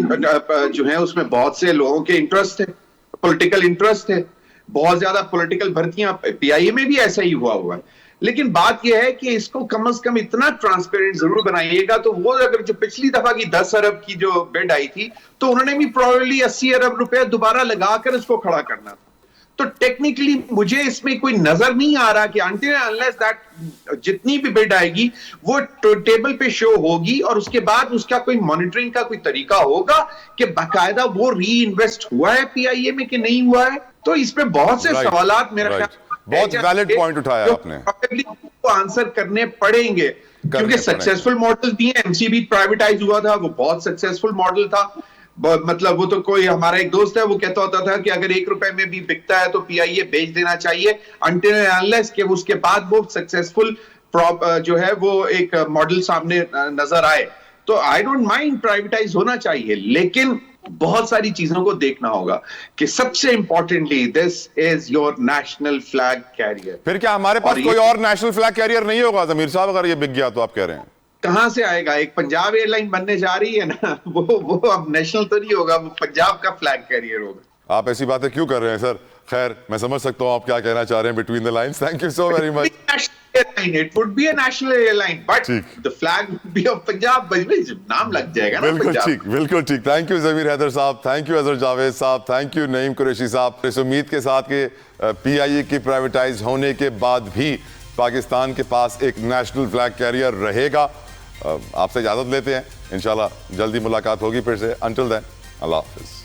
Speaker 3: जो है उसमें बहुत से लोगों के इंटरेस्ट है, पॉलिटिकल इंटरेस्ट है। बहुत ज्यादा पॉलिटिकल भर्तियां पीआईए में भी ऐसा ही हुआ है। लेकिन बात यह है कि इसको कम से कम इतना ट्रांसपेरेंट जरूर बनाइएगा। तो वो अगर जो पिछली दफा की 10 अरब की जो बिड आई थी, तो उन्होंने भी प्रोबेबली 80 अरब रुपए दोबारा लगाकर इसको खड़ा करना था। तो टेक्निकली मुझे इसमें कोई नजर नहीं आ रहा कि अनटिल अनलेस दैट जितनी भी बिड आएगी वो टेबल पे शो होगी और उसके बाद उसका कोई मॉनिटरिंग का कोई तरीका होगा कि बाकायदा वो री इन्वेस्ट हुआ है पीआईए में कि नहीं हुआ है। तो इस पे बहुत से सवालात मेरा ख्याल
Speaker 1: बहुत वैलिड पॉइंट उठाया आपने,
Speaker 3: को आंसर करने पड़ेंगे क्योंकि सक्सेसफुल मॉडल दिए। एमसीबी प्राइवेटाइज हुआ था, वो बहुत सक्सेसफुल मॉडल था। मतलब वो तो कोई हमारा एक दोस्त है वो कहता होता था कि अगर 1 रुपए में भी बिकता है तो पीआईए बेच देना चाहिए अनटिल अनलेस कि उसके बाद वो सक्सेसफुल जो है वो एक मॉडल सामने नजर आए। तो आई डोंट माइंड प्राइवेटाइज होना चाहिए, लेकिन बहुत सारी चीजों को देखना होगा कि सबसे importantly this is your national flag carrier.
Speaker 1: फिर क्या हमारे पास कोई और नेशनल फ्लैग कैरियर नहीं होगा ज़मीर साहब अगर ये बिक गया तो? आप कह रहे हैं
Speaker 3: कहां से आएगा? एक पंजाब एयरलाइन बनने जा रही है ना, वो अब नेशनल तो नहीं होगा, वो पंजाब का फ्लैग कैरियर होगा।
Speaker 1: आप ऐसी बातें क्यों कर रहे हैं सर? खैर मैं समझ सकता हूं आप क्या कहना चाह रहे हैं between the lines. Thank you so very much.
Speaker 3: It would be a national airline, but the flag would be of Punjab. नाम लग जाएगा ना
Speaker 1: बिल्कुल
Speaker 3: पंजाब।
Speaker 1: ठीक, बिल्कुल ठीक। थैंक यू ज़मीर हैदर साहब, थैंक यू अजहर जावेद साहब, थैंक यू नईम कुरैशी साहब। इस उम्मीद के साथ कि पीआईए की प्राइवेटाइज होने के बाद भी पाकिस्तान के पास एक नेशनल फ्लैग कैरियर रहेगा। आपसे इजाज़त लेते हैं, इंशाल्लाह जल्दी मुलाकात होगी फिर से। अंटिल देन अल्लाह हाफिज़।